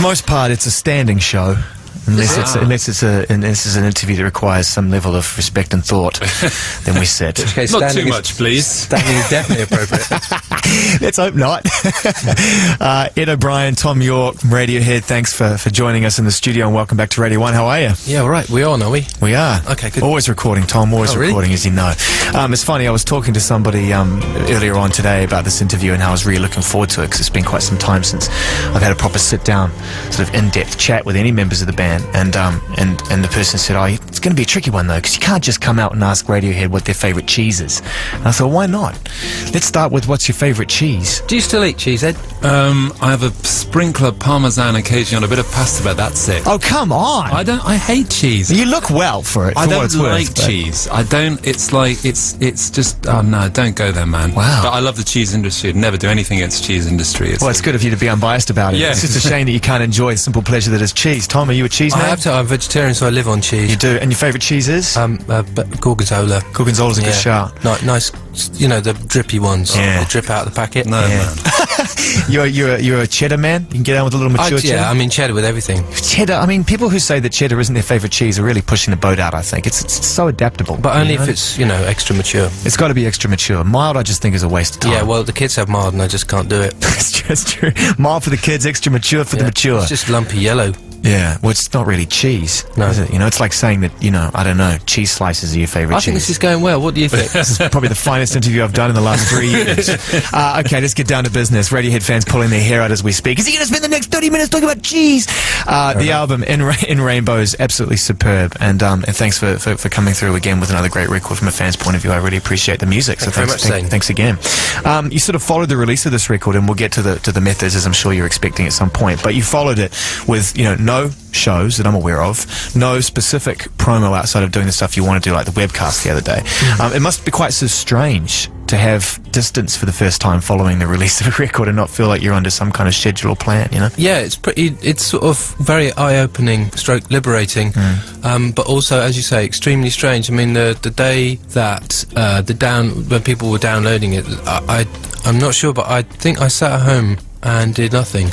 most part, it's a standing show. Unless it's an interview that requires some level of respect and thought, then we sit. Okay, not too much, please. Standing is definitely appropriate. Let's hope not. Ed O'Brien, Thom Yorke from Radiohead, thanks for joining us in the studio, and welcome back to Radio 1. How are you? Yeah, all right. We on, are we? We are. Okay, good. Always recording, Tom. Always really? recording, as you know. It's funny, I was talking to somebody earlier on today about this interview and how I was really looking forward to it, because it's been quite some time since I've had a proper sit-down, sort of in-depth chat with any members of the band. And the person said, "Oh, it's going to be a tricky one though, because you can't just come out and ask Radiohead what their favourite cheese is." And I thought, why not? Let's start with what's your favourite cheese? Do you still eat cheese, Ed? I have a sprinkle of Parmesan occasionally on a a bit of pasta, but that's it. Oh, come on! I hate cheese. You look well for it. I don't like worth, cheese. I don't. It's like it's just. Oh no, don't go there, man. Wow. But I love the cheese industry. I'd never do anything against the cheese industry. It's good of you to be unbiased about it. Yeah. It's just a shame that you can't enjoy the simple pleasure that is cheese. Tom, are you a cheese man? I have to. I'm vegetarian, so I live on cheese. You do. And your favourite cheese is? Gorgonzola. Gorgonzola's a good shout. Nice, you know, the drippy ones. Yeah. That drip out of the packet. No, man. You're a cheddar man? You can get on with a little mature cheddar? Yeah, I mean cheddar with everything. Cheddar, I mean, people who say that cheddar isn't their favourite cheese are really pushing the boat out, I think. It's so adaptable. But only if it's, you know, extra mature. It's got to be extra mature. Mild, I just think, is a waste of time. Yeah, well, the kids have mild and I just can't do it. It's true. Mild for the kids, extra mature for the mature. It's just lumpy yellow. Yeah, well, it's not really cheese, no. is it? You know, it's like saying that, you know, I don't know, cheese slices are your favourite cheese. I think this is going well. What do you think? This is probably the finest interview I've done in the last 3 years. Okay, let's get down to business. Radiohead fans pulling their hair out as we speak. Is he going to spend the next 30 minutes talking about cheese? The album, In Rainbow, is absolutely superb. And thanks for coming through again with another great record from a fan's point of view. I really appreciate the music. Thanks again. You sort of followed the release of this record, and we'll get to the methods, as I'm sure you're expecting at some point. But you followed it with, you know, no shows that I'm aware of, no specific promo outside of doing the stuff you want to do, like the webcast the other day. It must be quite so strange to have distance for the first time following the release of a record and not feel like you're under some kind of schedule or plan, you know? Yeah, it's sort of very eye-opening stroke liberating, but also, as you say, extremely strange. I mean, the day that when people were downloading it, I'm not sure, but I think I sat at home and did nothing.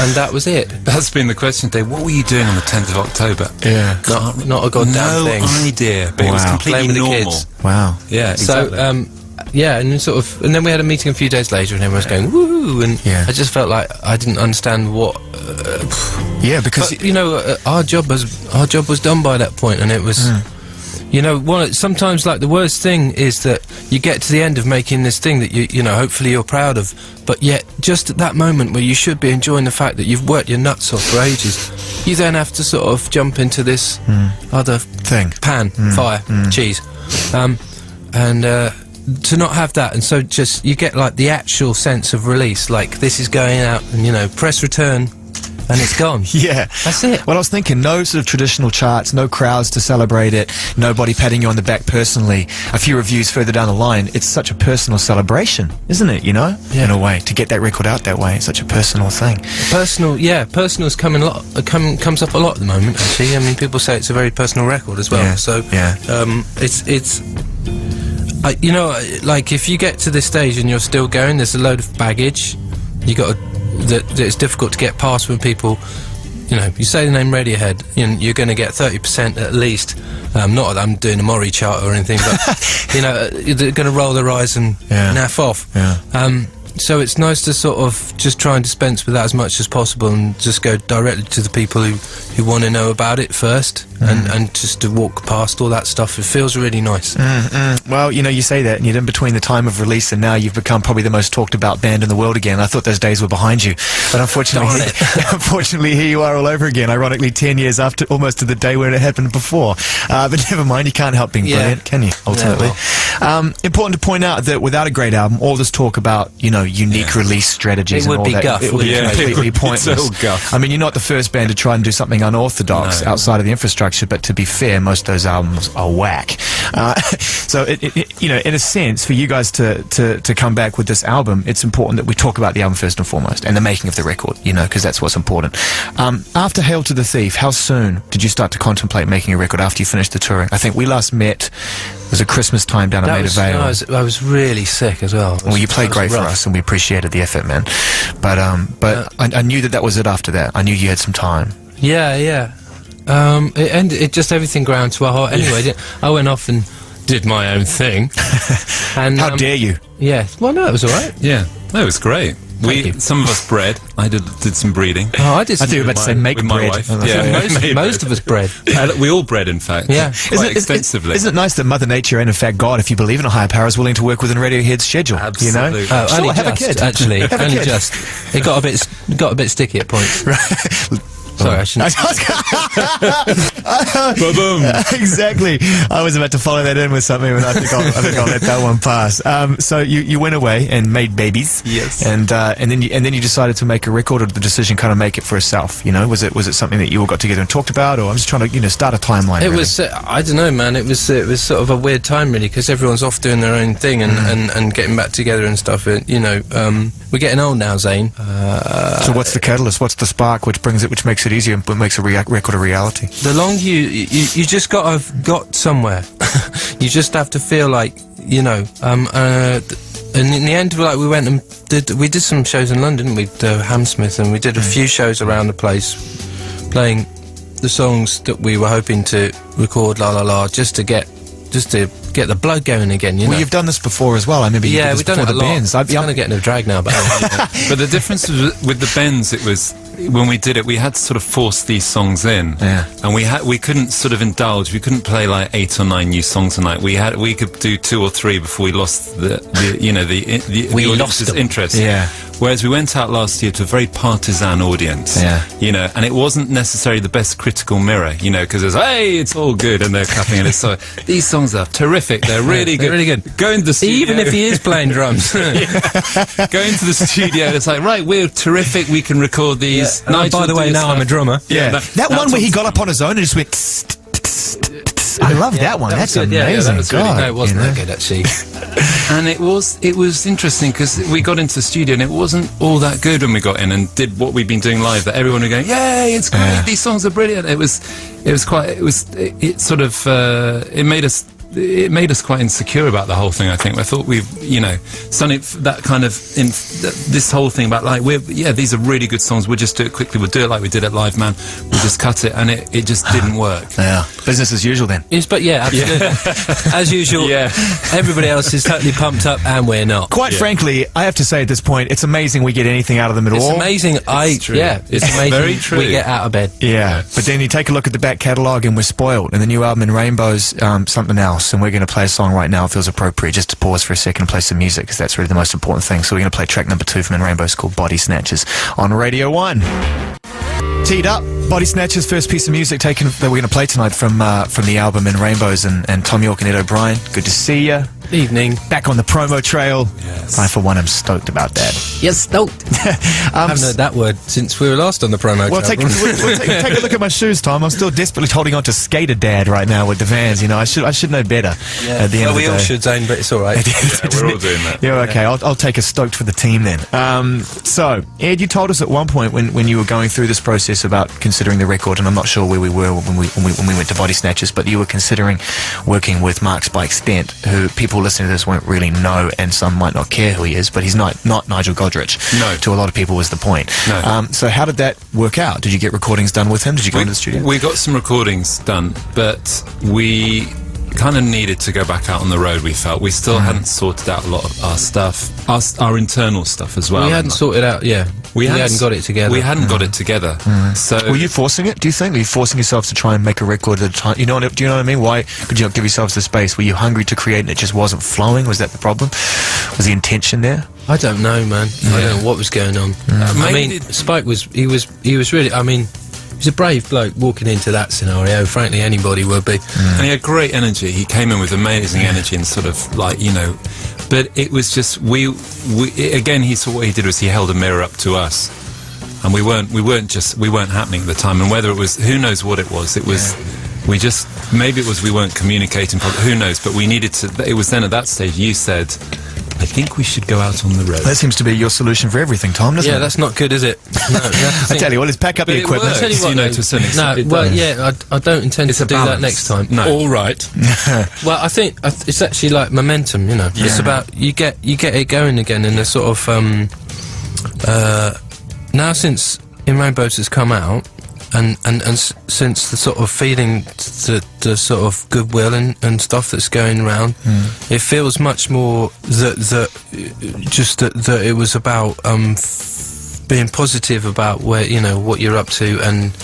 And that was it. That's been the question today. What were you doing on the 10th of October? Yeah. Not a goddamn thing. No idea, but it was completely normal. Wow. Yeah, exactly. So, yeah, and then we had a meeting a few days later and everyone was going, woo, and I just felt like I didn't understand what... yeah, because... But, you know, our job was done by that point, and it was... You know, sometimes, like, the worst thing is that you get to the end of making this thing that you know, hopefully you're proud of, but yet, just at that moment where you should be enjoying the fact that you've worked your nuts off for ages, you then have to sort of jump into this other thing. Fire, cheese. And to not have that, and so just, you get, like, the actual sense of release, like, this is going out, and, you know, press return, and it's gone. Yeah. That's it. Well, I was thinking, no sort of traditional charts, no crowds to celebrate it, nobody patting you on the back personally. A few reviews further down the line, it's such a personal celebration, isn't it, you know? Yeah. In a way, to get that record out that way, it's such a personal thing. Personal's comes up a lot at the moment, actually. I mean, people say it's a very personal record as well. Yeah. So, it's you know, like, if you get to this stage and you're still going, there's a load of baggage. You got that it's difficult to get past when people, you know, you say the name Radiohead, you're going to get 30% at least. Not that I'm doing a Maury chart or anything, but you know, they're going to roll their eyes and naff off. Yeah. So it's nice to sort of just try and dispense with that as much as possible and just go directly to the people who want to know about it first, and just to walk past all that stuff. It feels really nice. Well, you know, you say that, and you're in between the time of release and now you've become probably the most talked about band in the world again. I thought those days were behind you, but unfortunately here you are all over again, ironically 10 years after, almost to the day where it happened before. But never mind, you can't help being brilliant, can you, ultimately? Important to point out that without a great album, all this talk about, you know, unique release strategies and all that, it would be completely pointless. I mean, you're not the first band to try and do something unorthodox outside of the infrastructure. structure, but to be fair, most of those albums are whack. So, you know, in a sense, for you guys to come back with this album, it's important that we talk about the album first and foremost, and the making of the record, you know, because that's what's important. After Hail to the Thief, how soon did you start to contemplate making a record after you finished the touring? I think we last met, it was a Christmas time down at Maida Vale. I was really sick as well. Well, you played great for us, and we appreciated the effort, man. But I knew that was it after that. I knew you had some time. Yeah. It just everything ground to a halt. Anyway, I went off and did my own thing. And how dare you? Yeah. Well, no, it was all right. Yeah, that was great. Some of us bred. I did some breeding. Oh, I did. I do about to say make with bread. my wife. Yeah, most of us bred. We all bred, in fact. Yeah, quite extensively. Isn't it nice that Mother Nature and in fact God, if you believe in a higher power, is willing to work within Radiohead's schedule? Absolutely. You know? Oh, only have just, a kid. Actually, Have a only kid. just. It got a bit sticky at points. Sorry, I shouldn't. Ba-boom. Exactly. I was about to follow that in with something, but I think I'll let that one pass. So you went away and made babies. Yes. And then you decided to make a record, or the decision kind of make it for itself. You know, was it something that you all got together and talked about, or I'm just trying to start a timeline? It really. was. I don't know, man. It was sort of a weird time, really, because everyone's off doing their own thing and getting back together and stuff. You know, we're getting old now, Zane. So what's the catalyst? What's the spark which makes it easier and makes a record a reality? The longer you just got somewhere. You just have to feel like, you know, and in the end, like, we went and did some shows in London with Hammersmith, and we did a few shows around the place playing the songs that we were hoping to record, La La La, just to get the blood going again, you know. Well, you've done this before as well. I remember you did this we've done before it a the lot. Bends. It's kind of getting a drag now, but But the difference with the Bends, it was when we did it, we had to sort of force these songs in, and we couldn't sort of indulge. We couldn't play like 8 or 9 new songs a night. We could do 2 or 3 before we lost the audience's interest. Yeah. Whereas we went out last year to a very partisan audience, you know, and it wasn't necessarily the best critical mirror, you know, because it's, hey, it's all good, and they're clapping, and it's so, these songs are terrific, they're really good. Really good. Go into the studio. even if he is playing drums. Go into the studio, and it's like, right, we're terrific, we can record these. By the way, now I'm a drummer. That one where he got up on his own and just went. Tss, tss, tss, tss. I love that one. That's good. amazing. That was really, God, no, it wasn't you know? that good, actually. And it was interesting because we got into the studio and it wasn't all that good when we got in and did what we've been doing live. That everyone were going, yay, it's great, these songs are brilliant. It made us quite insecure about the whole thing. I think I thought suddenly that kind of this whole thing about like these are really good songs. We'll just do it quickly. We'll do it like we did at Live Man. We'll just cut it, and it just didn't work. Yeah, business as usual then. But absolutely. As usual, everybody else is totally pumped up, and we're not. Quite frankly, I have to say at this point, it's amazing we get anything out of them at all. It's amazing. It's true. It's amazing. Very true. We get out of bed. Yeah, but then you take a look at the back catalogue and we're spoiled. And the new album in Rainbows, something else. And we're going to play a song right now. It feels appropriate just to pause for a second and play some music, because that's really the most important thing. So we're going to play track number 2 from In Rainbows, called Body-Snatchers, on Radio 1. Teed up, Body-Snatchers, first piece of music that we're going to play tonight from the album In Rainbows, and Thom Yorke and Ed O'Brien. Good to see you. Evening. Back on the promo trail. Yes. I, for one, am stoked about that. Yes, stoked. I haven't heard that word since we were last on the promo. Well, trail. take a look at my shoes, Tom. I'm still desperately holding on to Skater Dad right now with the Vans. You know, I should know better. At the end of the we all day. should, Zane, but it's all right. We're all doing that. Yeah, okay. I'll take a stoked for the team then. So, Ed, you told us at one point when you were going through this process about considering the record, and I'm not sure where we were when we went to Body-Snatchers, but you were considering working with Mark Spike Stent, who people listening to this won't really know, and some might not care who he is, but he's not Nigel Godrich. No. To a lot of people was the point. No. So how did that work out? Did you get recordings done with him? Did you go into the studio? We got some recordings done, but we kind of needed to go back out on the road. We felt we still hadn't sorted out a lot of our stuff, our internal stuff as well. We hadn't sorted out, we hadn't got it together. We hadn't got it together. So were you forcing it? Do you think? Were you forcing yourselves to try and make a record at a time? Do you know what I mean? Why could you not give yourselves the space? Were you hungry to create and it just wasn't flowing? Was that the problem? Was the intention there? I don't know, man. I don't know what was going on. I mean, Spike was really. I mean, he's a brave bloke walking into that scenario. Frankly, anybody would be. And he had great energy. He came in with amazing energy and sort of like, you know, but it was just again. He saw what he did was he held a mirror up to us, and we weren't happening at the time. And whether it was, who knows what it was. It was. maybe it was we weren't communicating properly, who knows, but we needed to. It was then at that stage you said, I think we should go out on the road. That seems to be your solution for everything, Tom, doesn't it? Yeah, that's not good, is it? No, I tell you what, let's pack up the equipment. I tell you what, to a certain extent. No, well, yeah, I don't intend to do that next time. No. All right. Well, I think it's actually like momentum, you know. Yeah. It's about you get it going again in a sort of now since In Rainbows has come out. And since the sort of feeling, the sort of goodwill and stuff that's going around, it feels much more that it was about being positive about where, you know, what you're up to, and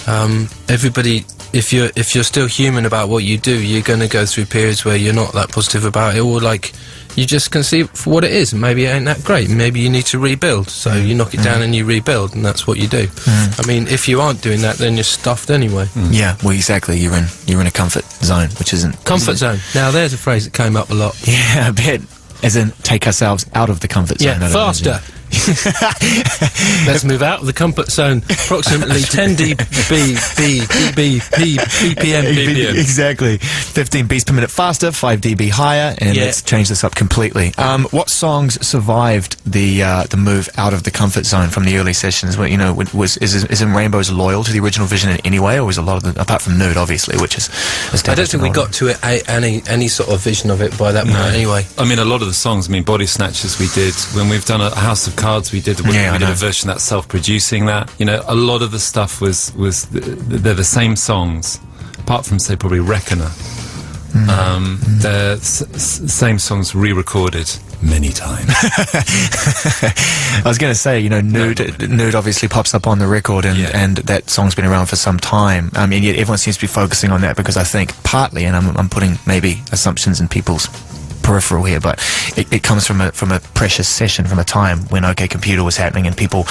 everybody. If you're still human about what you do, you're going to go through periods where you're not that positive about it, or like you just can see it for what it is, and maybe it ain't that great. Maybe you need to rebuild, so you knock it down and you rebuild, and that's what you do. I mean, if you aren't doing that, then you're stuffed anyway. Yeah, well, exactly. You're in a comfort zone, which isn't comfort zone. Now, there's a phrase that came up a lot. Yeah, a bit. As in, take ourselves out of the comfort zone. Yeah, faster. Let's move out of the comfort zone. Approximately 10 BPM. Exactly. 15 beats per minute faster, 5 dB higher, and let's change this up completely. What songs survived the move out of the comfort zone from the early sessions? Well, you know, is In Rainbows loyal to the original vision in any way, or was a lot of apart from Nude, obviously, which is I don't think we got to any sort of vision of it by that point anyway. I mean, a lot of the songs, Body-Snatchers we did, when we've done a House of Cards we did a version that's self-producing that. You know, a lot of the stuff they're the same songs, apart from, say, probably Reckoner. They're same songs re-recorded many times. I was going to say, you know, Nude obviously pops up on the record, and that song's been around for some time. I mean, yet everyone seems to be focusing on that because I think partly, and I'm putting maybe assumptions in people's peripheral here, but it comes from a precious session from a time when OK Computer was happening, and people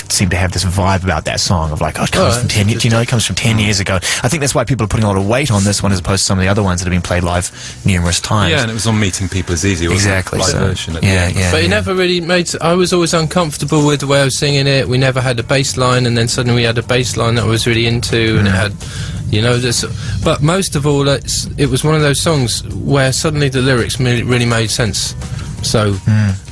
seem to have this vibe about that song of like, oh, it comes from 10 years, you know, it comes from 10 years ago. I think that's why people are putting a lot of weight on this one as opposed to some of the other ones that have been played live numerous times. Yeah, and it was on Meeting People Is Easy, wasn't exactly, it? Version at the end. But it never really made. I was always uncomfortable with the way I was singing it. We never had a bass line, and then suddenly we had a bass line that I was really into, and it had, you know, this. But most of all, it was one of those songs where suddenly the lyrics really made sense. So,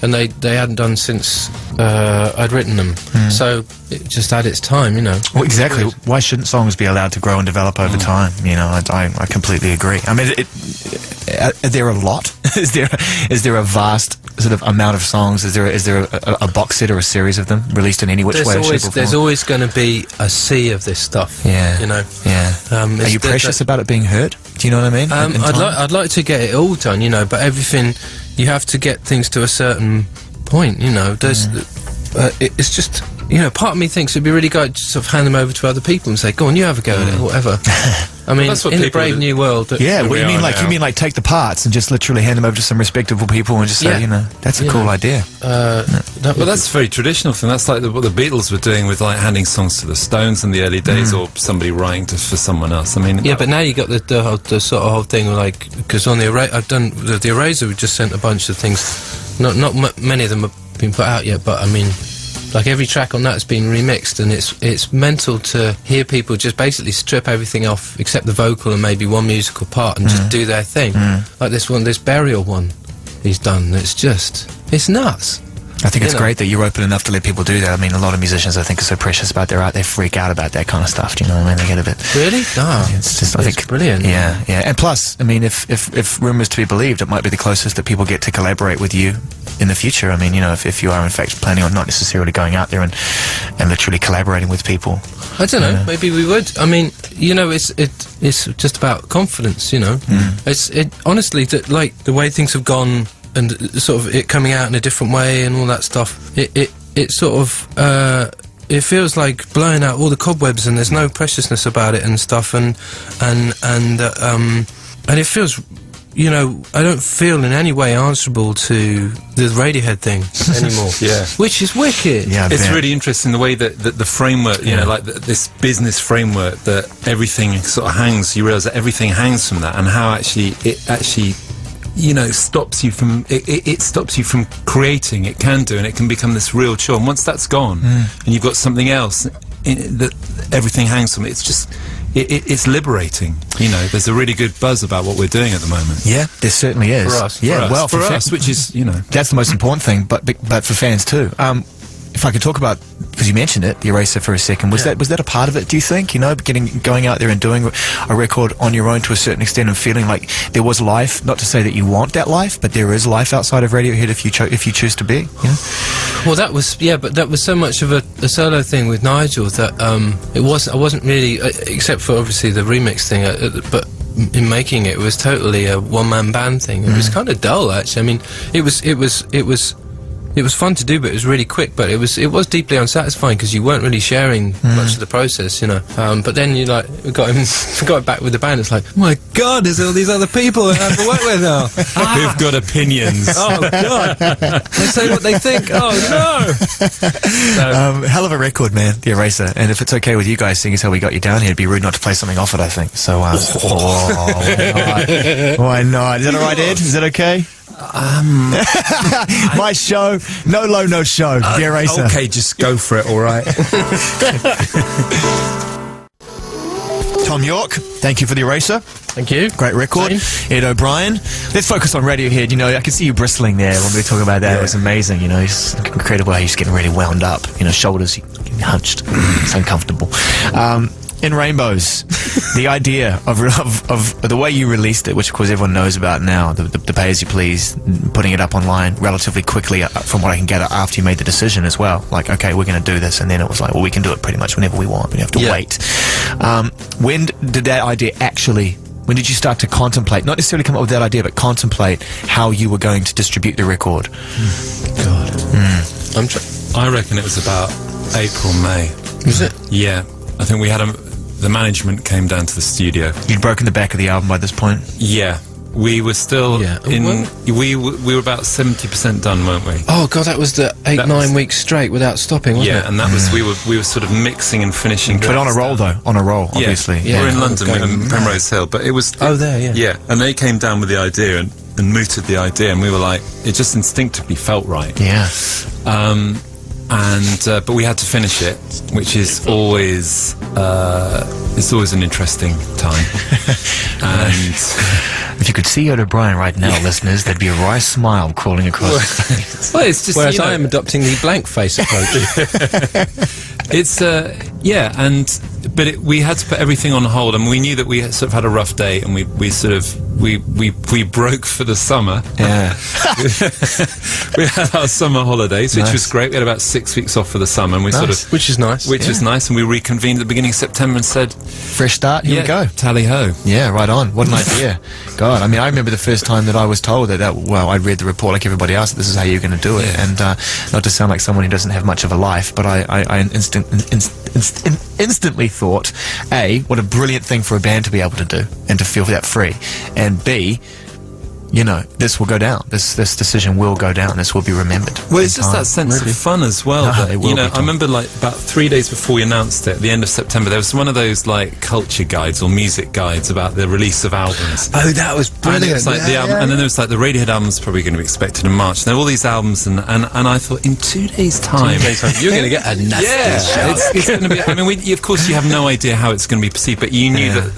and they hadn't done since I'd written them. So it just had its time, you know. Well, exactly. Why shouldn't songs be allowed to grow and develop over time? You know, I completely agree. I mean, are there a lot? Is there a vast sort of amount of songs? Is there a box set or a series of them released in any which way, shape, or form? There's always going to be a sea of this stuff. Yeah, you know. Yeah. Are you precious about it being heard? Do you know what I mean? I'd like to get it all done, you know, but everything, you have to get things to a certain point, you know. There's it's just, you know, part of me thinks it'd be really good to sort of hand them over to other people and say, go on, you have a go at it, or whatever. I mean, in the brave new world. Yeah, what you mean like take the parts and just literally hand them over to some respectable people and just say, you know, that's a cool idea. Well, that's a very traditional thing. That's like what the Beatles were doing with like handing songs to the Stones in the early days, or somebody writing for someone else. I mean, yeah, but now you got the sort of whole thing, like, because on the I've done the Eraser. We just sent a bunch of things. Not many of them have been put out yet, but I mean, like every track on that's been remixed, and it's mental to hear people just basically strip everything off except the vocal and maybe one musical part and just do their thing. Like this Burial one he's done. It's nuts. I think it's great that you're open enough to let people do that. I mean, a lot of musicians, I think, are so precious about their art, they freak out about that kind of stuff. Do you know what I mean? They get a bit... Really? No. It's just, I think... brilliant. Yeah. And plus, I mean, if rumours to be believed, it might be the closest that people get to collaborate with you in the future. I mean, you know, if you are in fact planning on not necessarily going out there and literally collaborating with people. I don't know. Maybe we would. I mean, you know, it's just about confidence, you know. Honestly, like, the way things have gone... and sort of it coming out in a different way and all that stuff, it sort of it feels like blowing out all the cobwebs, and there's no preciousness about it and stuff, and it feels, you know, I don't feel in any way answerable to the Radiohead thing anymore. Yeah, which is wicked. Yeah, it's really interesting the way that the framework, you know, like this business framework, that everything sort of hangs. You realise that everything hangs from that, and how it actually you know, stops you from it stops you from creating. It can do, and it can become this real chore. And once that's gone, and you've got something else that everything hangs from, it's just it's liberating. You know, there's a really good buzz about what we're doing at the moment. Yeah, there certainly is. For us. Yeah, well, for us, which is, you know, that's the most important thing, but for fans too. If I could talk about, because you mentioned it, the Eraser for a second, was that a part of it, do you think? You know, going out there and doing a record on your own to a certain extent and feeling like there was life, not to say that you want that life, but there is life outside of Radiohead if you choose to be, you know? Well, that was, but that was so much of a solo thing with Nigel that I wasn't really, except for obviously the remix thing, but in making it was totally a one-man band thing. It was kind of dull, actually. I mean, it was fun to do, but it was really quick. But it was deeply unsatisfying because you weren't really sharing much of the process, you know. But then you got it back with the band. It's like, oh my God, there's all these other people that I have to work with now. who've got opinions. Oh God, they say what they think. Oh no. Hell of a record, man, the Eraser. And if it's okay with you guys, seeing as how we got you down here, it'd be rude not to play something off it, I think. So, why not? Is that all right, Ed? Is that okay? My show, no Lowe, no show. The Eraser. Okay, just go for it, all right? Tom York, thank you for the Eraser. Thank you. Great record. Zane. Ed O'Brien. Let's focus on Radiohead. You know, I can see you bristling there when we were talking about that. It was amazing. You know, it's incredible how you're just getting really wound up. You know, shoulders getting hunched. It's uncomfortable. In Rainbows, the idea of the way you released it, which of course everyone knows about now, the pay as you please, putting it up online relatively quickly, from what I can gather, after you made the decision as well. Like, okay, we're going to do this, and then it was like, well, we can do it pretty much whenever we want. We have to wait. When did that idea actually? When did you start to contemplate, not necessarily come up with that idea, but contemplate how you were going to distribute the record? I reckon it was about April, May. Was it? Yeah, I think we had the management came down to the studio. You'd broken the back of the album by this point? Yeah. We were still we were about 70% done, weren't we? Oh God, that was the 8-9 weeks straight without stopping, wasn't it? And that was we were sort of mixing and finishing. But on a roll though, obviously. We're in London, we're in Primrose Hill, but it was there, and they came down with the idea and mooted the idea, and we were like, it just instinctively felt right. But we had to finish it, which is always it's always an interesting time. And if you could see Ed O'Brien right now, listeners, there'd be a wry smile crawling across his face. Well, it's just, whereas I am adopting the blank face approach. It's but we had to put everything on hold, and we knew that we sort of had a rough day, and we broke for the summer. Yeah. We had our summer holidays, which was great. We had about 6 weeks off for the summer, and we which is nice. Which is nice, and we reconvened at the beginning of September and said, fresh start, here we go. Tally ho. Yeah, right on. What an idea. God, I mean, I remember the first time that I was told I read the report like everybody else, that this is how you're going to do it. And not to sound like someone who doesn't have much of a life, but I instantly thought, A, what a brilliant thing for a band to be able to do and to feel that free, and B, you know, this will go down. This decision will go down. This will be remembered. Well, it's just that sense of fun as well. That, you know, I remember like about 3 days before we announced it, at the end of September, there was one of those like culture guides or music guides about the release of albums. Oh, that was brilliant. And it was like the album, and then there was like the Radiohead album's probably going to be expected in March. And there were all these albums, and I thought in 2 days' time, you're going to get a nasty show. It's going to be. I mean, of course, you have no idea how it's going to be perceived, but you knew that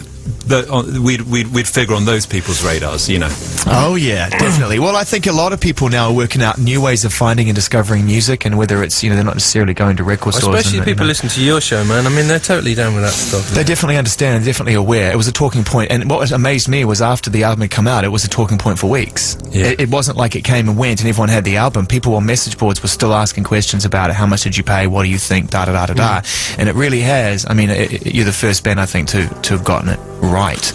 we'd figure on those people's radars, you know. Oh yeah, definitely. Well, I think a lot of people now are working out new ways of finding and discovering music, and whether it's, you know, they're not necessarily going to record stores. Especially people listen to your show, man. I mean, they're totally down with that stuff. They definitely understand, and definitely aware. It was a talking point, and what amazed me was after the album had come out, it was a talking point for weeks. Yeah. It wasn't like it came and went and everyone had the album. People on message boards were still asking questions about it. How much did you pay? What do you think? Da da da da da. And it really has. I mean, you're the first band, I think, to have gotten it right.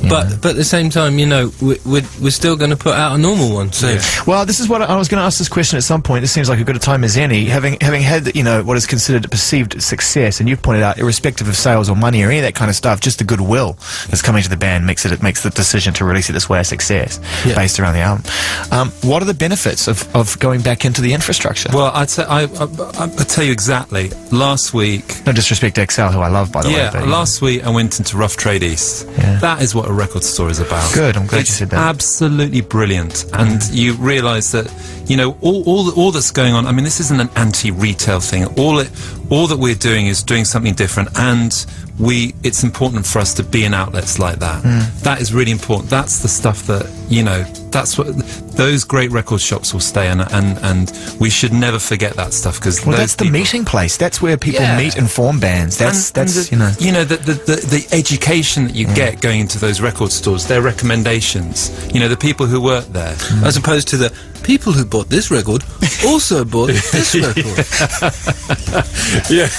But at the same time, you know, we're still going to put out a normal one soon. Well, this is what I was going to ask this question at some point. This seems like a good a time as any. Having had, you know, what is considered a perceived success, and you've pointed out, irrespective of sales or money or any of that kind of stuff, just the goodwill that's coming to the band makes the decision to release it this way a success based around the album. What are the benefits of going back into the infrastructure? Well, I'll tell you exactly. Last week, no disrespect to Excel, who I love, by the way. Yeah, last week I went into Rough Trade East. Yeah. That is what what a record store is about. Good, I'm glad it's you said that. Absolutely brilliant, and you realise that all that's going on. I mean, this isn't an anti-retail thing. All that we're doing is doing something different, and it's important for us to be in outlets like that. That is really important. That's the stuff that that's what those great record shops will stay, and we should never forget that stuff, because that's the meeting place. That's where people meet and form bands. That's the education that you get going into those record stores, their recommendations, the people who work there, as opposed to the people who bought this record also bought this record. Yeah.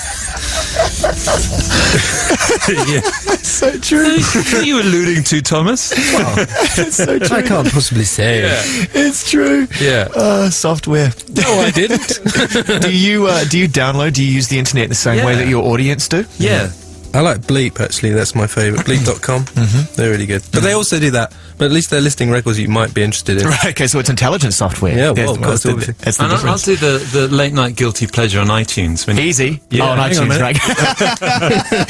Yeah. So true. What are you alluding to, Thomas? It's so true. I can't possibly say. Yeah. It's true. Yeah. Software. No, I didn't. Do you download? Do you use the internet the same way that your audience do? Yeah. I like Bleep, actually. That's my favourite. Bleep.com. They're really good. But they also do that. But at least they're listing records you might be interested in. Right, okay, so it's intelligent software. Yeah, That's well, of course, obviously. That's the And I'll difference. do the late night guilty pleasure on iTunes. Easy. Yeah. Oh, on Hang on a iTunes, minute.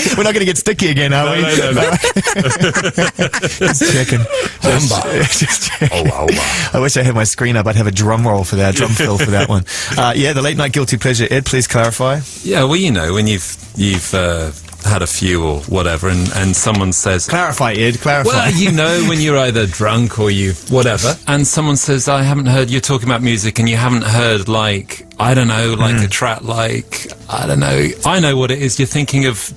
right? We're not going to get sticky again, are we? No. Just checking. Just checking. I wish I had my screen up. I'd have a drum roll for that, drum fill for that one. The late night guilty pleasure. Ed, please clarify. Yeah, well, when you've had a few or whatever, and someone says, Clarify, Ed, clarify. well, when you're either drunk or you whatever, and someone says, I haven't heard, you're talking about music and you haven't heard, like, I don't know, like a track, like, I don't know, I know what it is. You're thinking of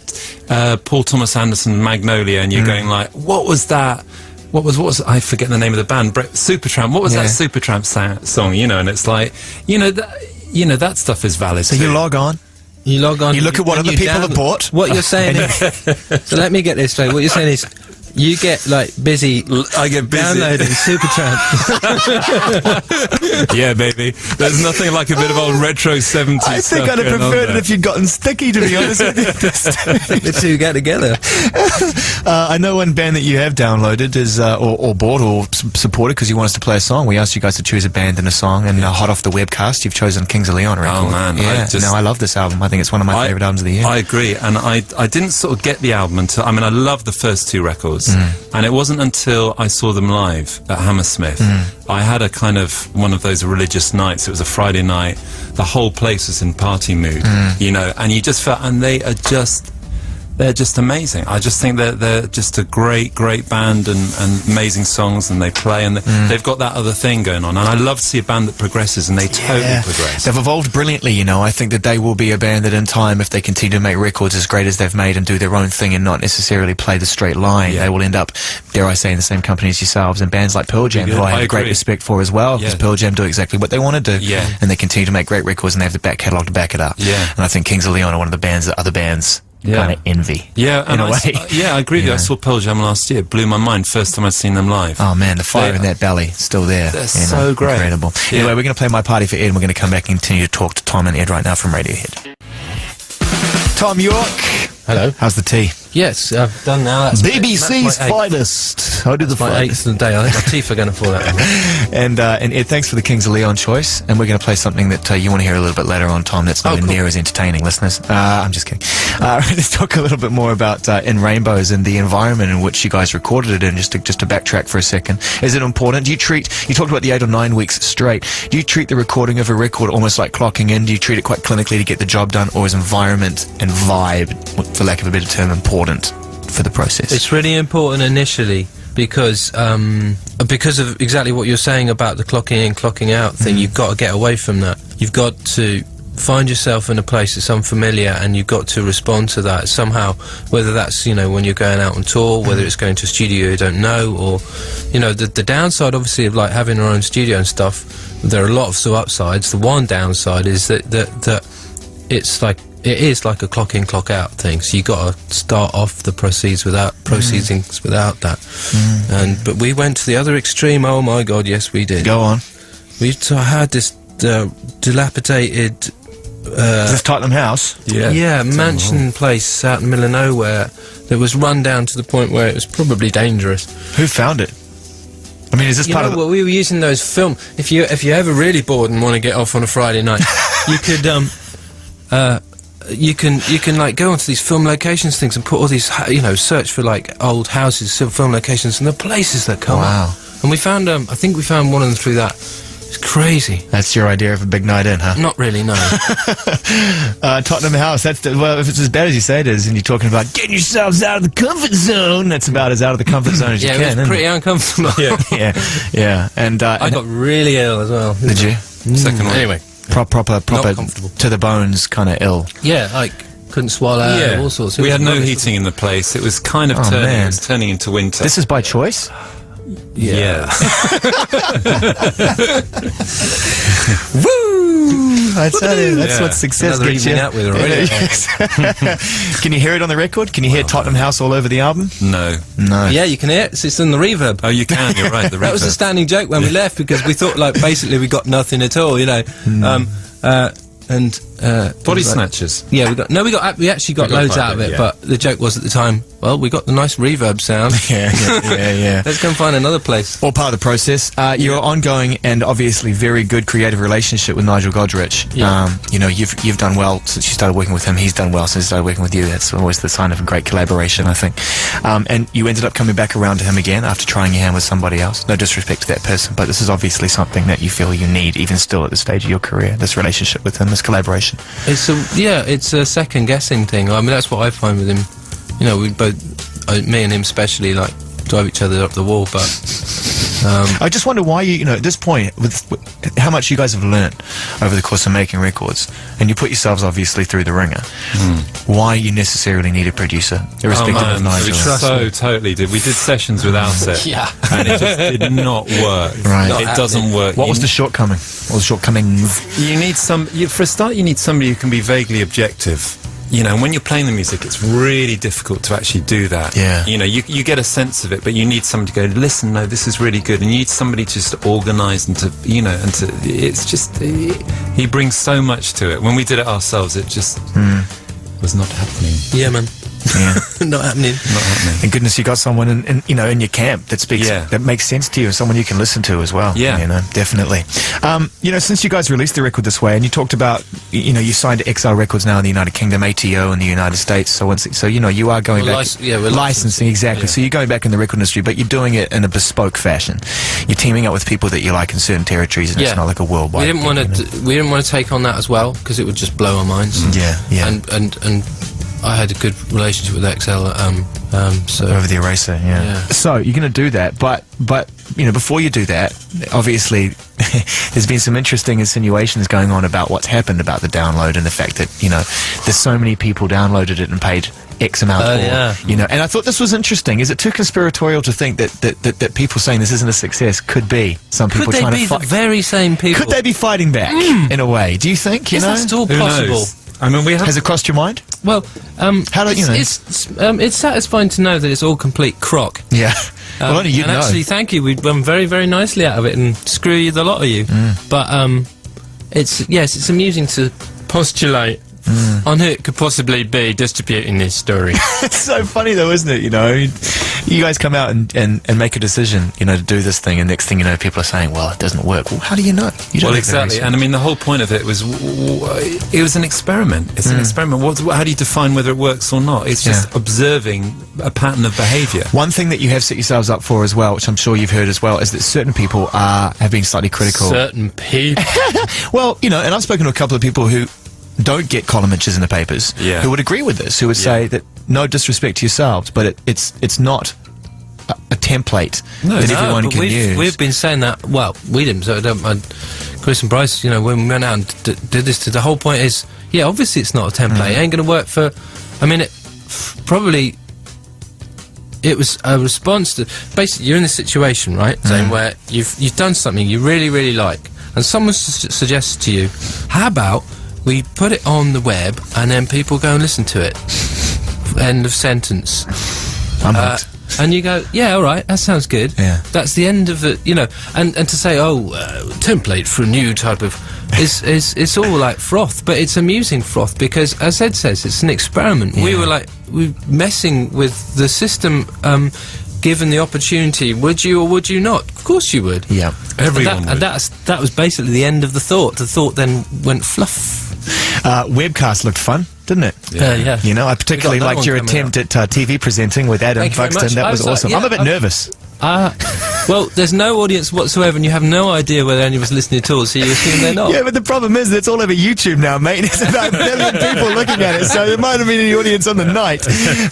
Paul Thomas Anderson, Magnolia, and you're going like, what was that? What was I forget the name of the band? Supertramp. What was that Supertramp song? And it's like, that stuff is valid. So too. you log on. You log on. You look at what other people have bought. What you're saying is... So let me get this straight. What you're saying is... You get, busy... I get busy. Downloading Supertramp. Yeah, baby. There's nothing like a bit of old retro 70s I think stuff I'd have going on preferred it there. if you'd gotten sticky, to be honest with you. The two get together. I know one band that you have downloaded is, or bought or supported because you want us to play a song. We asked you guys to choose a band and a song, and hot off the webcast, you've chosen Kings of Leon record. Oh, man. I love this album. I think it's one of my favourite albums of the year. I agree, and I didn't sort of get the album until... I love the first two records, and it wasn't until I saw them live at Hammersmith. I had a kind of one of those religious nights. It was a Friday night. The whole place was in party mood, and you just felt... And they're just amazing. I just think they're just a great band and amazing songs, and they play, and they've got that other thing going on. And I love to see a band that progresses, and they totally progress. They've evolved brilliantly, I think that they will be a band that in time, if they continue to make records as great as they've made and do their own thing and not necessarily play the straight line, they will end up, dare I say, in the same company as yourselves, and bands like Pearl Jam, who I have great respect for as well, because Pearl Jam do exactly what they want to do. And they continue to make great records, and they have the back catalogue to back it up. And I think Kings of Leon are one of the bands that other bands kind of envy. Yeah, in a way. I agree with you. I saw Pearl Jam last year. It blew my mind. First time I'd seen them live. Oh man, the fire in that belly still there. They're so great. Incredible. Anyway, we're going to play My Party for Ed, and we're going to come back and continue to talk to Thom and Ed right now from Radiohead. Thom York. Hello. How's the tea? Yes, I've done now. That's BBC's my eighth. finest. How did the My eighth of the day. I think my teeth are going to fall out. And Ed, thanks for the Kings of Leon choice. And we're going to play something that you want to hear a little bit later on, Thom. That's nowhere near as entertaining, listeners. I'm just kidding. Let's talk a little bit more about In Rainbows and the environment in which you guys recorded it in. Just to backtrack for a second, is it important? You talked about the 8 or 9 weeks straight. Do you treat the recording of a record almost like clocking in? Do you treat it quite clinically to get the job done, or is environment and vibe, for lack of a better term, important for the process? It's really important initially because of exactly what you're saying about the clocking in, clocking out thing. You've got to get away from that. You've got to find yourself in a place that's unfamiliar, and you've got to respond to that somehow, whether that's when you're going out on tour, whether it's going to a studio you don't know, or the downside obviously of like having our own studio and stuff. There are a lot of upsides. The one downside is that it is like a clock in, clock out thing. So you got to start off the proceedings without that. But we went to the other extreme. Oh my God, yes, we did. Go on. We had this dilapidated. Is this Tottenham House? Yeah, mansion place out in the middle of nowhere that was run down to the point where it was probably dangerous. Who found it? I mean, is this part of? Well, we were using those film. If you're ever really bored and want to get off on a Friday night, you could you can like go onto these film locations things and put all these, search for like old houses, film locations, and the places that come up. And we found, I think we found one of them through that. It's crazy. That's your idea of a big night in, huh? Not really, no. Tottenham House, well, if it's as bad as you say it is, and you're talking about getting yourselves out of the comfort zone, that's about as out of the comfort zone as you can, it was pretty uncomfortable. Yeah. And I got really ill as well. Did you? Second one. Anyway. Proper comfortable. to the bones kind of ill. Yeah, like couldn't swallow, all sorts. We had no heating in the place. It was kind of man. it was turning into winter. This is by choice? Yeah. Woo! I tell you, that's what success Another gets you. evening out with already. Can you hear it on the record? Can you hear Tottenham House all over the album? No. Yeah, you can hear it. It's in the reverb. Oh, you can. You're right. The That was a standing joke when we left because we thought, like, basically we got nothing at all, Body-Snatchers. Yeah, we actually got loads out of it, but the joke was at the time, well, we got the nice reverb sound. Yeah. Let's go and find another place. All part of the process. Your ongoing and obviously very good creative relationship with Nigel Godrich. Yeah. You've done well since you started working with him. He's done well since he started working with you. That's always the sign of a great collaboration, I think. And you ended up coming back around to him again after trying your hand with somebody else. No disrespect to that person, but this is obviously something that you feel you need, even still at this stage of your career. This relationship with him, this collaboration. It's a second guessing thing. I mean, that's what I find with him. We both, me and him especially, like drive each other up the wall. But I just wonder why at this point, with how much you guys have learnt over the course of making records, and you put yourselves obviously through the ringer. Why you necessarily need a producer, irrespective of Nigel. We totally did. We did sessions without it. And it just did not work. Right. It doesn't work. What was the shortcoming? What was the shortcomings? You need for a start, you need somebody who can be vaguely objective. When you're playing the music, it's really difficult to actually do that. Yeah. You get a sense of it, but you need somebody to go, listen, no, this is really good. And you need somebody just to organise and it's just, he brings so much to it. When we did it ourselves, it just was not happening. Yeah, man. Yeah. Not happening. Thank goodness you got someone in your camp that speaks, that makes sense to you, and someone you can listen to as well. Yeah. Definitely. Since you guys released the record this way, and you talked about, you signed to XL Records now in the United Kingdom, ATO in the United States, so you are going back. We're licensing, exactly. Yeah. So you're going back in the record industry, but you're doing it in a bespoke fashion. You're teaming up with people that you like in certain territories, and it's not like a worldwide. We didn't want to take on that as well, because it would just blow our minds. Yeah. And I had a good relationship with XL, so over the Eraser, So you're going to do that, but before you do that, obviously, there's been some interesting insinuations going on about what's happened about the download and the fact that there's so many people downloaded it and paid X amount more. And I thought this was interesting. Is it too conspiratorial to think that people saying this isn't a success could be some people trying to fight? Could they be the very same people? Could they be fighting back in a way? Do you think? Is that still possible? I mean, has it crossed your mind? Well, how do it's satisfying to know that it's all complete crock. Yeah. Well, only you know. Actually, thank you. We've done very, very nicely out of it, and screw you, the lot of you. But it's amusing to postulate on who it could possibly be distributing this story. It's so funny though, isn't it? You guys come out and make a decision, to do this thing, and next thing you know, people are saying, well, it doesn't work. Well, how do you know? You don't exactly. And I mean, the whole point of it was, it was an experiment. It's an experiment. How do you define whether it works or not? It's just observing a pattern of behaviour. One thing that you have set yourselves up for as well, which I'm sure you've heard as well, is that certain people have been slightly critical. Certain people? Well, and I've spoken to a couple of people who don't get column inches in the papers, who would agree with this, who would say that, no disrespect to yourselves, but it's not a template that everyone can use. We've been saying that. Well, we didn't. So Chris and Bryce, when we went out and did this, the whole point is, obviously it's not a template. It ain't going to work for. I mean, it was a response to, basically, you're in this situation, right, Zane, where you've done something you really, really like, and someone suggests to you, how about we put it on the web and then people go and listen to it. End of sentence. And you go, yeah, all right, that sounds good. Yeah. That's the end of it, and to say, template for a new type of, it's all like froth, but it's amusing froth, because as Ed says, it's an experiment. Yeah. We're messing with the system, given the opportunity. Would you or would you not? Of course you would. Yeah. Everyone would. And that was basically the end of the thought. The thought then went fluff. Webcast looked fun, didn't it? Yeah. You know, I particularly We got that liked your one coming attempt at TV presenting with Adam Thank you very Buxton. much. That was awesome. yeah, I'm a bit nervous. Well, there's no audience whatsoever, and you have no idea whether anyone's listening at all, so you assume they're not. Yeah, but the problem is that it's all over YouTube now, mate. It's about 1 million people looking at it, so there might have been an audience on the night.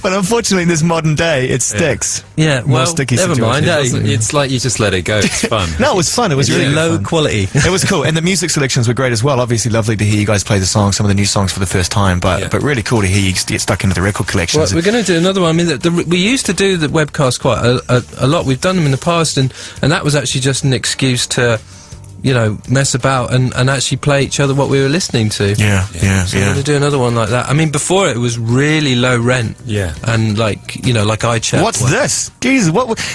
But unfortunately, in this modern day, it sticks. Yeah, More well, sticky never situation. mind. It's like you just let it go. It's fun. No, it was fun. It was really low fun. quality. It was cool, and the music selections were great as well. Obviously, lovely to hear you guys play the songs, some of the new songs for the first time, but really cool to hear you get stuck into the record collections. Well, we're going to do another one. I mean, we used to do the webcast quite a lot. We've done them in the past, and that was actually just an excuse to, you know, mess about and actually play each other what we were listening to. Yeah. So we're going to do another one like that. I mean, before it was really low rent. Yeah. And like, you know, like iChat. What's this? Jesus,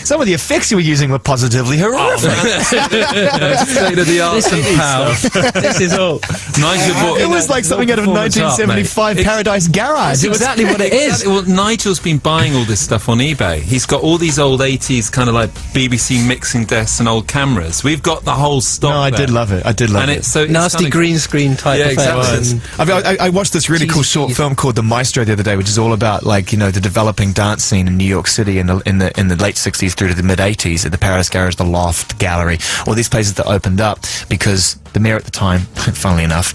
some of the effects you were using were positively horrific. State of the art. Listen, pal. This is all. It was like something out of a 1975 Paradise Garage. That's It was exactly what it is. Well, Nigel's been buying all this stuff on eBay. He's got all these old 80s kind of like BBC mixing desks and old cameras. We've got the whole stock. No, I there. did love it. I did love And it. it's so Nasty kinda- green screen type Yeah, effects. exactly. And I watched this really cool short film called The Maestro the other day, which is all about, like, you know, the developing dance scene in New York City in the late 60s through to the mid 80s, at the Paradise Garage, the Loft, Gallery, all these places that opened up because the mayor at the time, funnily enough,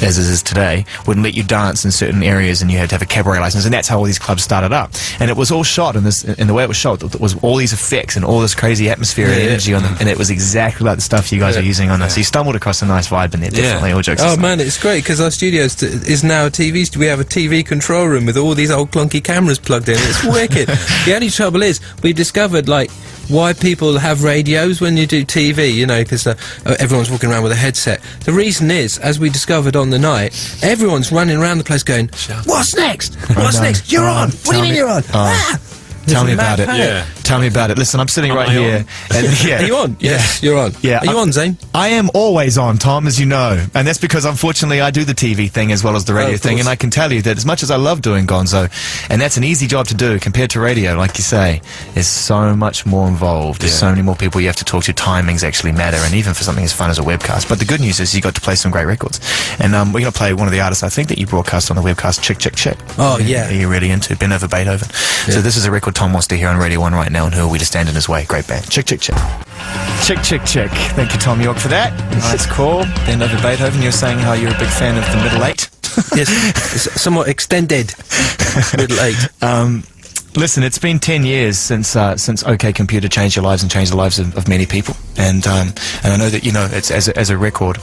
as it is today, wouldn't let you dance in certain areas, and you had to have a cabaret license, and that's how all these clubs started up. And it was all shot in the way it was shot, it was all these effects and all this crazy atmosphere and energy on them, and it was exactly like the stuff you guys are using on this. So you stumbled across a nice vibe in there, definitely. All jokes oh aside. man, it's great because our studio is now a TV. We have a TV control room with all these old clunky cameras plugged in. It's wicked. The only trouble is we discovered like why people have radios when you do TV, you know, because everyone's walking around with a headset. The reason is, as we discovered on the night, everyone's running around the place going, "What's next? What's next? You're on. What do you mean you're on? Tell me about it. Yeah. Tell me about it. Listen, I'm sitting right here. And, yeah. Are you on? Yes, you're on. Yeah, Are you on, Zane? I am always on, Tom, as you know. And that's because, unfortunately, I do the TV thing as well as the radio of thing. course. And I can tell you that as much as I love doing Gonzo, and that's an easy job to do compared to radio, like you say, there's so much more involved. There's so many more people you have to talk to. Timings actually matter, and even for something as fun as a webcast. But the good news is you got to play some great records. And we're going to play one of the artists, I think, that you broadcast on the webcast, Chick Chick Chick. Oh, yeah. That you're really into, been over Beethoven. So this is a record Tom wants to hear on Radio 1 right now, and who are we to stand in his way? Great band. Chick Chick Chick. Chick Chick Chick. Thank you, Tom York, for that. Nice call. Bend over Beethoven. You're saying how you're a big fan of the middle eight. Yes, it's somewhat extended. Middle eight. Listen, it's been 10 years since OK Computer changed your lives and changed the lives of many people. And I know that, you know, it's as a record,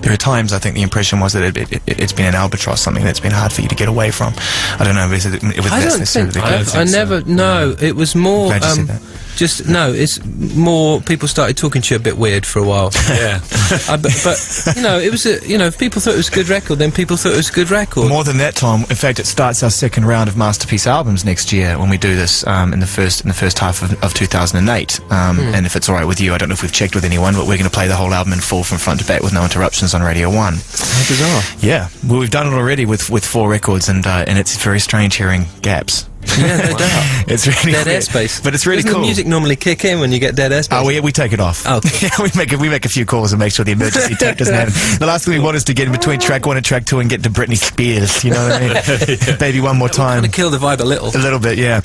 there are times I think the impression was that it's been an albatross, something that's been hard for you to get away from. I don't know if I that's don't necessarily think. the case. I never. No, it was more. Glad you said that. Just no. It's more. People started talking to you a bit weird for a while. Yeah. But you know, it was a. You know, if people thought it was a good record, then people thought it was a good record. More than that, Tom. In fact, it starts our second round of Masterpiece albums next year when we do this in the first half of 2008. And if it's all right with you, I don't know if we've checked with anyone, but we're going to play the whole album in full from front to back with no interruptions on Radio 1. How bizarre. Yeah, well, we've done it already with 4 records, and it's very strange hearing gaps. Yeah, no doubt. It's really Dead weird. airspace. But it's really Doesn't cool. the music normally kick in when you get dead airspace? Oh, we take it off. Oh, okay. Yeah, we make a few calls and make sure the emergency tape doesn't happen. The last thing we want is to get in between track 1 and track 2 and get to Britney Spears. You know what I mean? Baby, one more time. Kind of kill the vibe a little. A little bit, yeah.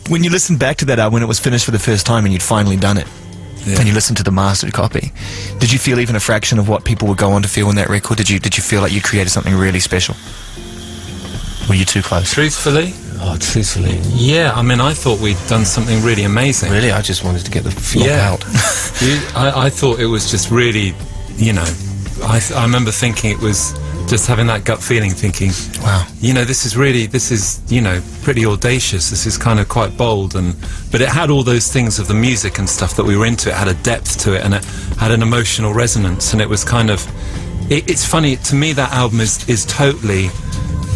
When you listen back to that album, when it was finished for the first time and you'd finally done it, and you listened to the mastered copy, did you feel even a fraction of what people would go on to feel in that record? Did you feel like you created something really special? Were you too close? Truthfully? Oh, truthfully. Yeah, I mean, I thought we'd done something really amazing. Really, I just wanted to get the flop out. I thought it was just really, you know, I remember thinking it was just having that gut feeling, thinking, Wow. you know, this is, you know, pretty audacious. This is kind of quite bold, but it had all those things of the music and stuff that we were into. It had a depth to it, and it had an emotional resonance, and it was kind of, it's funny, to me that album is totally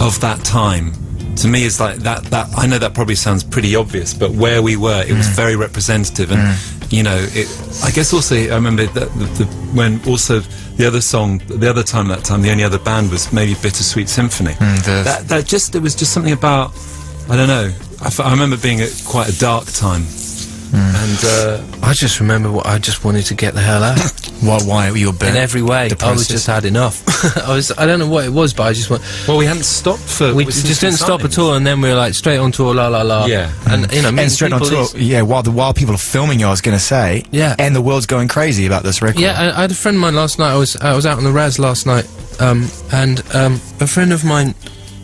of that time. To me, it's like that. I know that probably sounds pretty obvious, but where we were, it was very representative. And you know, I guess also I remember that when also the other time, the only other band was maybe Bittersweet Symphony. There was just something about, I don't know. I remember being at quite a dark time, And I just remember I just wanted to get the hell out. Why were you burnt? In every way, I was just had enough. I don't know what it was, but I just went. Well, we hadn't stopped for. We just didn't stop at all, and then we were like straight on tour, la la la. Yeah. And you know, And straight on tour, while people are filming you, I was going to say, and the world's going crazy about this record. Yeah, I had a friend of mine last night. I was out on the Raz last night, and a friend of mine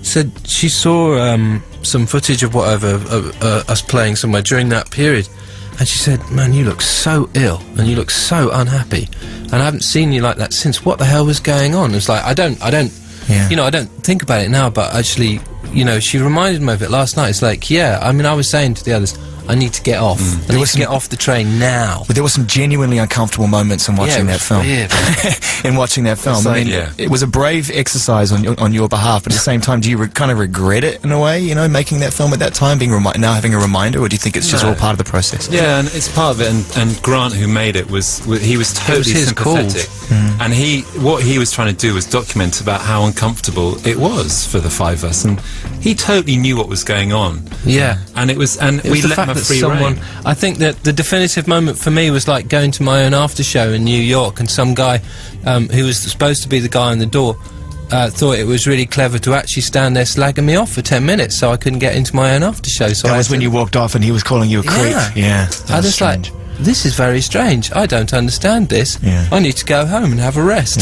said she saw some footage of whatever of us playing somewhere during that period, and she said, "Man, you look so ill, and you look so unhappy, and I haven't seen you like that since. What the hell was going on?" It's like I don't, you know, I don't think about it now, but actually, you know, she reminded me of it last night. It's like, I mean, I was saying to the others, I need to get off. I need to get off the train now. But there were some genuinely uncomfortable moments in watching that film. Weird, in watching that film, like, I mean, it was a brave exercise on your behalf. But at the same time, do you kind of regret it in a way? You know, making that film at that time, being now having a reminder, or do you think it's just all part of the process? Yeah, and it's part of it. And Grant, who made it, was totally sympathetic. And what he was trying to do was document about how uncomfortable it was for the five of us, and he totally knew what was going on. Yeah, and we let him have free rein. I think that the definitive moment for me was like going to my own after show in New York, and some guy who was supposed to be the guy on the door thought it was really clever to actually stand there slagging me off for 10 minutes so I couldn't get into my own after show. So that was when you walked off and he was calling you a creep. Yeah, I was like, this is very strange. I don't understand this. I need to go home and have a rest.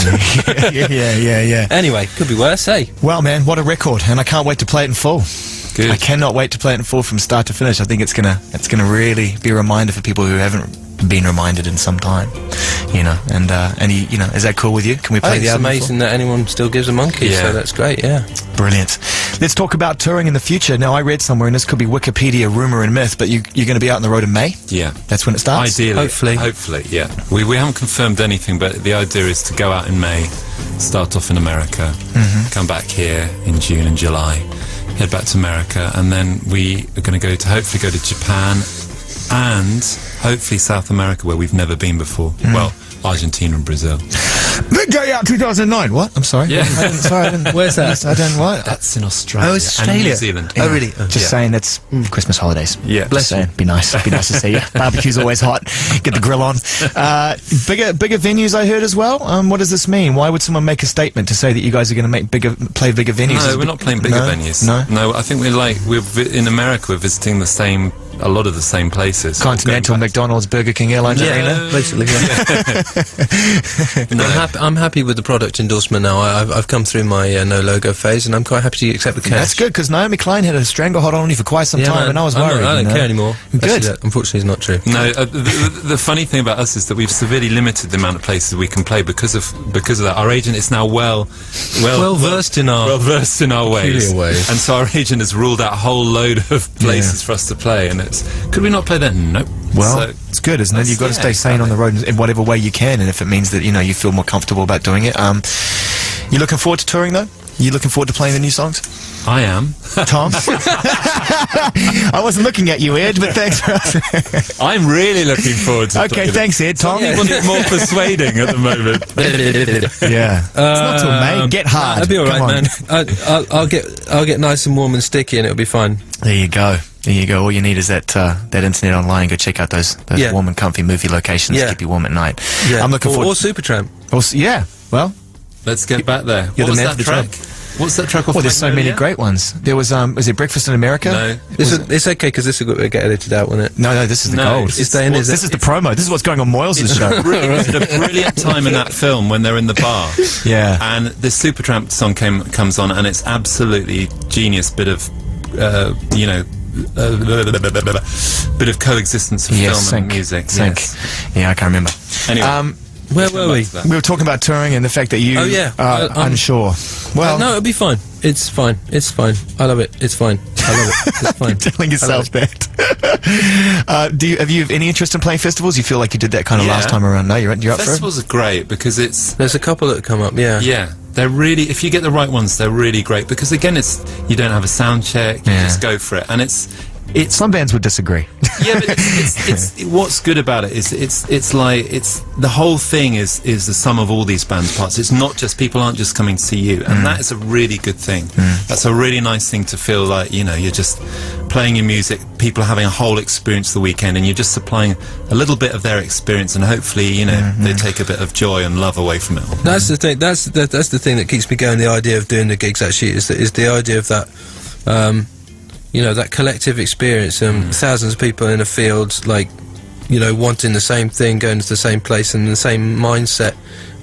yeah. Anyway, could be worse, eh? Well, man, what a record, and I can't wait to play it in full. Good. I cannot wait to play it in full from start to finish. I think it's gonna really be a reminder for people who haven't been reminded in some time, you know. And you know, is that cool with you? Can we play the album? It's amazing that anyone still gives a monkey. So that's great. Yeah, brilliant. Let's talk about touring in the future. Now, I read somewhere, and this could be Wikipedia rumor and myth, but you're going to be out on the road in May. Yeah, that's when it starts. Ideally, hopefully. Yeah, we haven't confirmed anything, but the idea is to go out in May, start off in America, come back here in June and July, head back to America, and then we are going to hopefully go to Japan and hopefully South America, where we've never been before. Well, Argentina and Brazil. Big Day Out 2009. What? I'm sorry. Yeah. I didn't. Where's that? I don't what? That's in Australia. Oh, it's Australia. And New Zealand. Yeah. Oh, really? Just saying, that's Christmas holidays. Yeah. Just saying. Be nice. Be nice to see you. Barbecue's always hot. Get the grill on. Bigger venues, I heard as well. What does this mean? Why would someone make a statement to say that you guys are going to play bigger venues? No, we're not playing bigger venues. No. I think we're in America. We're visiting a lot of the same places. Continental, McDonald's, Burger King, Airlines Arena. Basically. Yeah. I'm happy with the product endorsement now. I've come through my no logo phase, and I'm quite happy to accept the cash. That's good, because Naomi Klein had a stranglehold on you for quite some time, and I was worried. I don't care anymore. Good. That, unfortunately, is not true. No, the funny thing about us is that we've severely limited the amount of places we can play because of that. Our agent is now well versed in our ways, and so our agent has ruled out a whole load of places for us to play. And could we not play there? Nope. Well, it's good, isn't it? You've got to stay sane on the road in whatever way you can, and if it means that, you know, you feel more comfortable about doing it. You looking forward to touring, though? You looking forward to playing the new songs? I am. Tom? I wasn't looking at you, Ed, but thanks for asking. I'm really looking forward to Okay, thanks, Ed. Tom? Some people need more persuading at the moment. Yeah. It's not till May. Get hard. That'll be alright, man. I'll get nice and warm and sticky, and it'll be fine. There you go. There you go. All you need is that internet online. Go check out those warm and comfy movie locations to keep you warm at night. Yeah. I'm looking forward. Or Supertramp. Yeah. Well, let's get back there. You're the man that for the track? track. What's that track off? Well, there's so many great ones. There was it Breakfast in America? No. It's okay, because this will get edited out, won't it? No, this is the gold. This is the promo. This is what's going on Moyles' show. It's a brilliant time in that film when they're in the bar. Yeah. And this Supertramp song comes on, and it's absolutely genius bit of bit of coexistence of film and music. Sync. Yes. Yeah, I can't remember. Anyway, where were we? We were talking about touring and the fact that you are unsure. Well, no, it'll be fine. It's fine. It's fine. I love it. It's fine. I love it. It's fine. You're telling yourself that. Have you any interest in playing festivals? You feel like you did that kind of last time around? No, you're up for it? Festivals are great because there's a couple that come up. Yeah. They're really, if you get the right ones, they're really great because again, you don't have a sound check, you just go for it, and Some bands would disagree. Yeah, but it's what's good about it is it's like the whole thing is the sum of all these band parts. It's not just people aren't just coming to see you, and that is a really good thing. That's a really nice thing to feel like, you know, you're just playing your music, people are having a whole experience the weekend, and you're just supplying a little bit of their experience, and hopefully, you know, they take a bit of joy and love away from it all. That's the thing. That's the thing that keeps me going. The idea of doing the gigs actually is the idea of that. You know, that collective experience, thousands of people in a field, like, you know, wanting the same thing, going to the same place and the same mindset,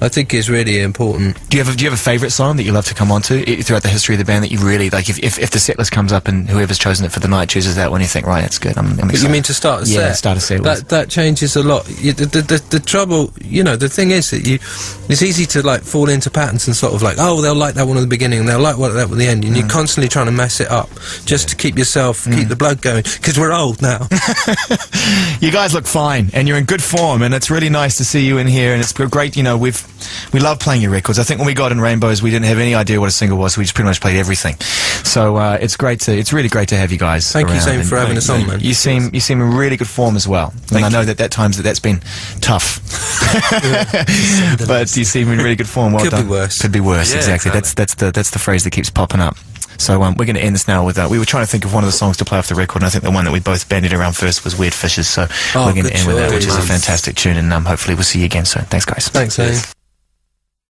I think is really important. Do you have a favourite song that you love to come on to throughout the history of the band that you really like? If the set list comes up and whoever's chosen it for the night chooses that one, you think, right, that's good. I'm But excited. you mean to start a set? Yeah, start a set list. That changes a lot. The trouble, you know, the thing is that it's easy to like fall into patterns and sort of like, oh, they'll like that one at the beginning and they'll like that one at the end, and you're constantly trying to mess it up just to keep yourself, keep the blood going, because we're old now. You guys look fine, and you're in good form, and it's really nice to see you in here, and it's great, you know, we love playing your records. I think when we got in Rainbows, we didn't have any idea what a single was, so we just pretty much played everything. So it's really great to have you guys Thank you, around, Zane, for having us on, man. You seem in really good form as well, and I know that at times that's been tough. But you seem in really good form. Well Could done. be worse. Could be worse, Yeah, exactly. That's the phrase that keeps popping up. So we're going to end this now with we were trying to think of one of the songs to play off the record, and I think the one that we both bandied around first was Weird Fishes, so we're going to end with that, which is a fantastic tune, and hopefully we'll see you again soon. Thanks, guys. Thanks, Zane.